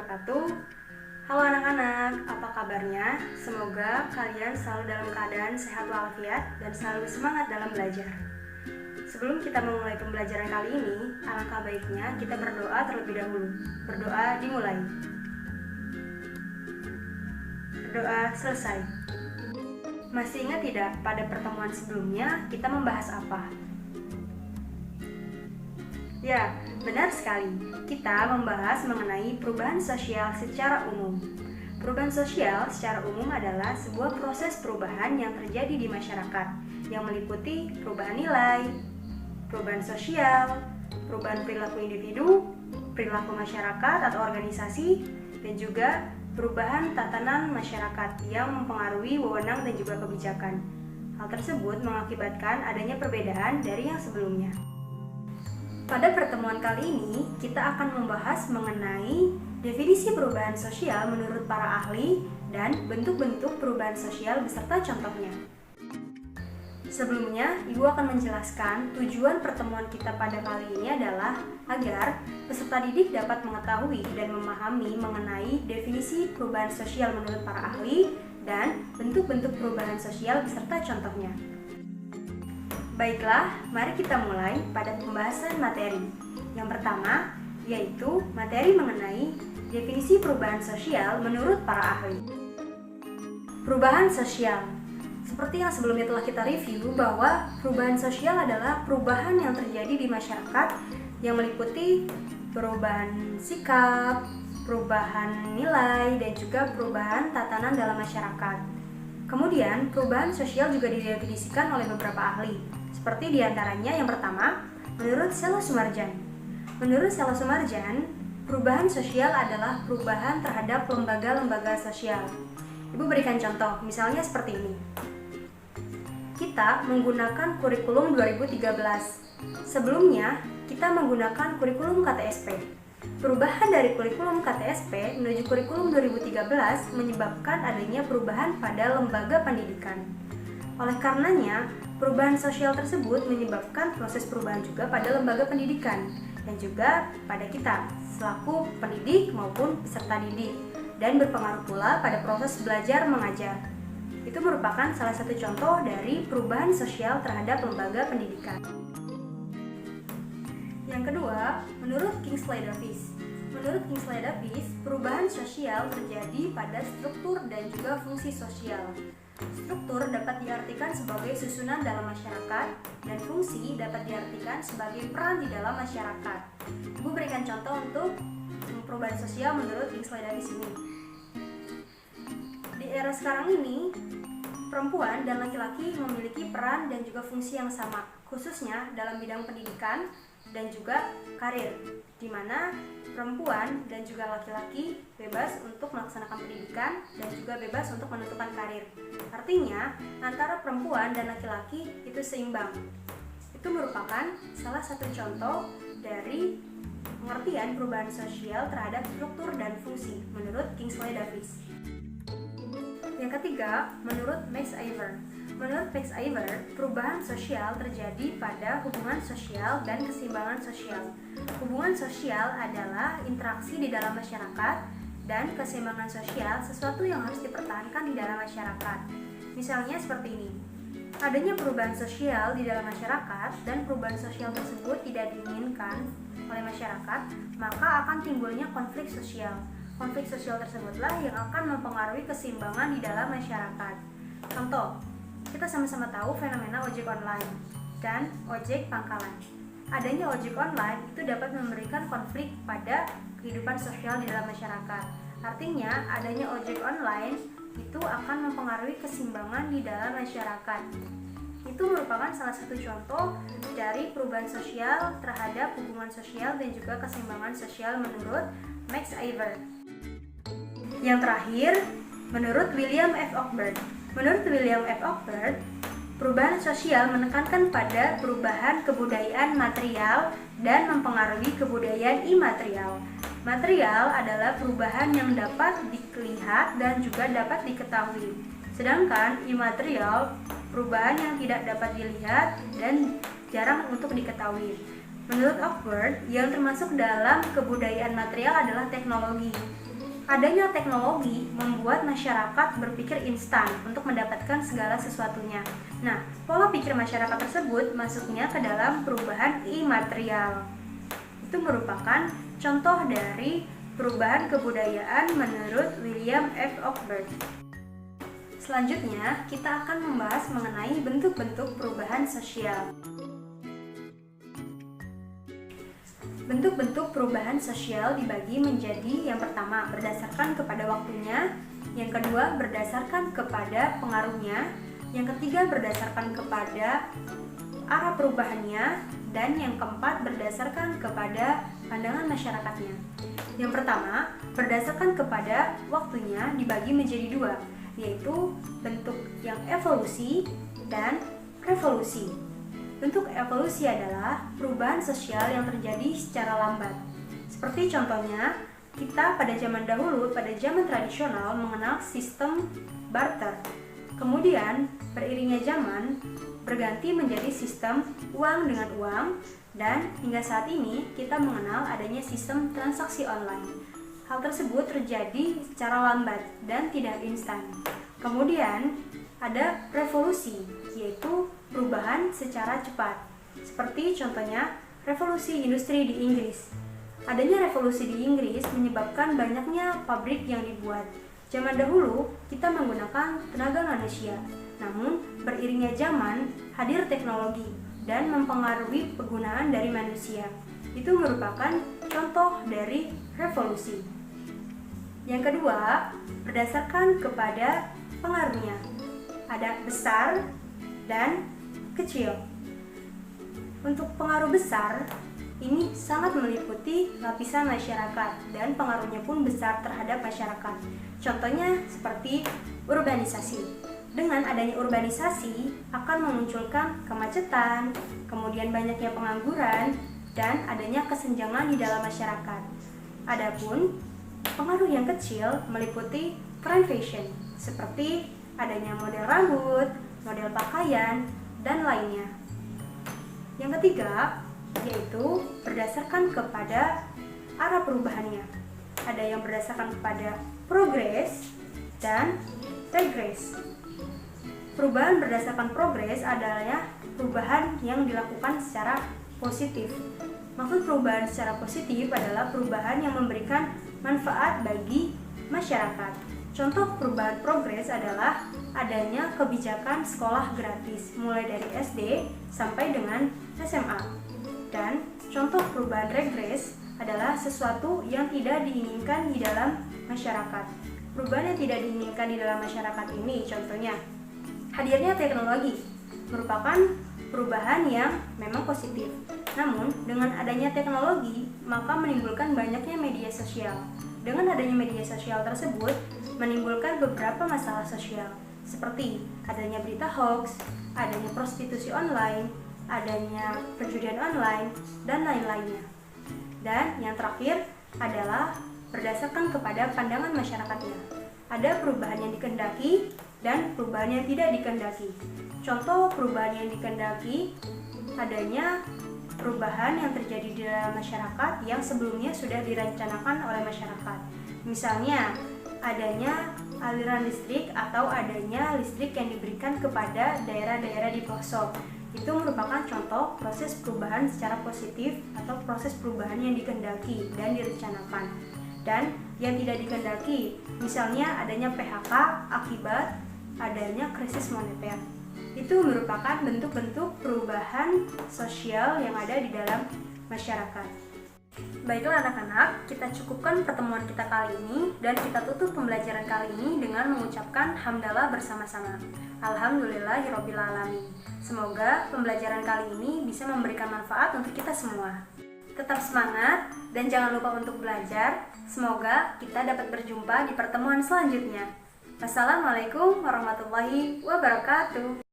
wabarakatuh. Halo anak-anak, apa kabarnya? Semoga kalian selalu dalam keadaan sehat walafiat dan selalu semangat dalam belajar. Sebelum kita memulai pembelajaran kali ini, alangkah baiknya kita berdoa terlebih dahulu. Berdoa dimulai. Berdoa selesai. Masih ingat tidak pada pertemuan sebelumnya kita membahas apa? Ya, benar sekali. Kita membahas mengenai perubahan sosial secara umum. Perubahan sosial secara umum adalah sebuah proses perubahan yang terjadi di masyarakat yang meliputi perubahan nilai, perubahan sosial, perubahan perilaku individu, perilaku masyarakat atau organisasi, dan juga perubahan tatanan masyarakat yang mempengaruhi wewenang dan juga kebijakan. Hal tersebut mengakibatkan adanya perbedaan dari yang sebelumnya. Pada pertemuan kali ini, kita akan membahas mengenai definisi perubahan sosial menurut para ahli dan bentuk-bentuk perubahan sosial beserta contohnya. Sebelumnya, Ibu akan menjelaskan tujuan pertemuan kita pada kali ini adalah agar peserta didik dapat mengetahui dan memahami mengenai definisi perubahan sosial menurut para ahli dan bentuk-bentuk perubahan sosial beserta contohnya. Baiklah, mari kita mulai pada pembahasan materi. Yang pertama, yaitu materi mengenai definisi perubahan sosial menurut para ahli. Perubahan sosial. Seperti yang sebelumnya telah kita review bahwa perubahan sosial adalah perubahan yang terjadi di masyarakat yang meliputi perubahan sikap, perubahan nilai, dan juga perubahan tatanan dalam masyarakat. Kemudian, perubahan sosial juga didefinisikan oleh beberapa ahli. Seperti diantaranya yang pertama, menurut Sela Sumarjan. Menurut Sela Sumarjan, perubahan sosial adalah perubahan terhadap lembaga-lembaga sosial. Ibu berikan contoh, misalnya seperti ini. Kita menggunakan kurikulum 2013. Sebelumnya, kita menggunakan kurikulum KTSP. Perubahan dari kurikulum KTSP menuju kurikulum 2013 menyebabkan adanya perubahan pada lembaga pendidikan. Oleh karenanya, perubahan sosial tersebut menyebabkan proses perubahan juga pada lembaga pendidikan dan juga pada kita selaku pendidik maupun peserta didik dan berpengaruh pula pada proses belajar mengajar. Itu merupakan salah satu contoh dari perubahan sosial terhadap lembaga pendidikan. Yang kedua, menurut Kingsley Davis. Menurut Kingsley Davis, perubahan sosial terjadi pada struktur dan juga fungsi sosial. Struktur dapat diartikan sebagai susunan dalam masyarakat dan fungsi dapat diartikan sebagai peran di dalam masyarakat. Ibu berikan contoh untuk perubahan sosial menurut Kingsley Davis ini. Di era sekarang ini, perempuan dan laki-laki memiliki peran dan juga fungsi yang sama, khususnya dalam bidang pendidikan dan juga karir, di mana perempuan dan juga laki-laki bebas untuk melaksanakan pendidikan dan juga bebas untuk menentukan karir. Artinya, antara perempuan dan laki-laki itu seimbang. Itu merupakan salah satu contoh dari pengertian perubahan sosial terhadap struktur dan fungsi menurut Kingsley Davis. Yang ketiga, menurut Max Iver. Menurut Max Iver, perubahan sosial terjadi pada hubungan sosial dan keseimbangan sosial. Hubungan sosial adalah interaksi di dalam masyarakat dan keseimbangan sosial sesuatu yang harus dipertahankan di dalam masyarakat. Misalnya seperti ini. Adanya perubahan sosial di dalam masyarakat dan perubahan sosial tersebut tidak diinginkan oleh masyarakat, maka akan timbulnya konflik sosial. Konflik sosial tersebutlah yang akan mempengaruhi keseimbangan di dalam masyarakat. Contoh, kita sama-sama tahu fenomena ojek online dan ojek pangkalan. Adanya ojek online itu dapat memberikan konflik pada kehidupan sosial di dalam masyarakat. Artinya, adanya ojek online itu akan mempengaruhi keseimbangan di dalam masyarakat. Itu merupakan salah satu contoh dari perubahan sosial terhadap hubungan sosial dan juga keseimbangan sosial menurut Max Iver. Yang terakhir, menurut William F. Oakbert. Menurut William F. Oakbert, perubahan sosial menekankan pada perubahan kebudayaan material dan mempengaruhi kebudayaan imaterial. Material adalah perubahan yang dapat dilihat dan juga dapat diketahui. Sedangkan imaterial, perubahan yang tidak dapat dilihat dan jarang untuk diketahui. Menurut Oakbert, yang termasuk dalam kebudayaan material adalah teknologi. Adanya teknologi membuat masyarakat berpikir instan untuk mendapatkan segala sesuatunya. Nah, pola pikir masyarakat tersebut masuknya ke dalam perubahan imaterial. Itu merupakan contoh dari perubahan kebudayaan menurut William F. Oakbert. Selanjutnya, kita akan membahas mengenai bentuk-bentuk perubahan sosial. Bentuk-bentuk perubahan sosial dibagi menjadi yang pertama berdasarkan kepada waktunya, yang kedua berdasarkan kepada pengaruhnya, yang ketiga berdasarkan kepada arah perubahannya, dan yang keempat berdasarkan kepada pandangan masyarakatnya. Yang pertama, berdasarkan kepada waktunya dibagi menjadi dua, yaitu bentuk yang evolusi dan revolusi. Bentuk evolusi adalah perubahan sosial yang terjadi secara lambat. Seperti contohnya, kita pada zaman dahulu, pada zaman tradisional mengenal sistem barter. Kemudian, beriringnya zaman berganti menjadi sistem uang dengan uang, dan hingga saat ini kita mengenal adanya sistem transaksi online. Hal tersebut terjadi secara lambat dan tidak instan. Kemudian, ada revolusi, yaitu perubahan secara cepat. Seperti contohnya revolusi industri di Inggris. Adanya revolusi di Inggris menyebabkan banyaknya pabrik yang dibuat. Zaman dahulu kita menggunakan tenaga manusia, namun beriringnya zaman hadir teknologi dan mempengaruhi penggunaan dari manusia. Itu merupakan contoh dari revolusi. Yang kedua, berdasarkan kepada pengaruhnya. Ada besar dan kecil. Untuk pengaruh besar, ini sangat meliputi lapisan masyarakat dan pengaruhnya pun besar terhadap masyarakat. Contohnya seperti urbanisasi. Dengan adanya urbanisasi akan memunculkan kemacetan, kemudian banyaknya pengangguran, dan adanya kesenjangan di dalam masyarakat. Adapun pengaruh yang kecil meliputi tren fashion, seperti adanya model rambut, model pakaian, dan lainnya. Yang ketiga, yaitu berdasarkan kepada arah perubahannya. Ada yang berdasarkan kepada progres dan regres. Perubahan berdasarkan progres adalah perubahan yang dilakukan secara positif. Maksud perubahan secara positif adalah perubahan yang memberikan manfaat bagi masyarakat. Contoh perubahan progres adalah adanya kebijakan sekolah gratis mulai dari SD sampai dengan SMA. Dan contoh perubahan regres adalah sesuatu yang tidak diinginkan di dalam masyarakat. Perubahan yang tidak diinginkan di dalam masyarakat ini contohnya hadirnya teknologi merupakan perubahan yang memang positif. Namun dengan adanya teknologi maka menimbulkan banyaknya media sosial. Dengan adanya media sosial tersebut menimbulkan beberapa masalah sosial seperti adanya berita hoax, adanya prostitusi online, adanya perjudian online, dan lain-lainnya. Dan yang terakhir adalah berdasarkan kepada pandangan masyarakatnya. Ada perubahan yang dikehendaki dan perubahan yang tidak dikehendaki. Contoh perubahan yang dikehendaki adanya perubahan yang terjadi di dalam masyarakat yang sebelumnya sudah direncanakan oleh masyarakat. Misalnya, adanya aliran listrik atau adanya listrik yang diberikan kepada daerah-daerah di pelosok. Itu merupakan contoh proses perubahan secara positif atau proses perubahan yang dikehendaki dan direncanakan. Dan yang tidak dikehendaki, misalnya adanya PHK akibat adanya krisis moneter. Itu merupakan bentuk-bentuk perubahan sosial yang ada di dalam masyarakat. Baiklah anak-anak, kita cukupkan pertemuan kita kali ini dan kita tutup pembelajaran kali ini dengan mengucapkan hamdalah bersama-sama. Alhamdulillahirobbilalamin. Semoga pembelajaran kali ini bisa memberikan manfaat untuk kita semua. Tetap semangat dan jangan lupa untuk belajar. Semoga kita dapat berjumpa di pertemuan selanjutnya. Wassalamualaikum warahmatullahi wabarakatuh.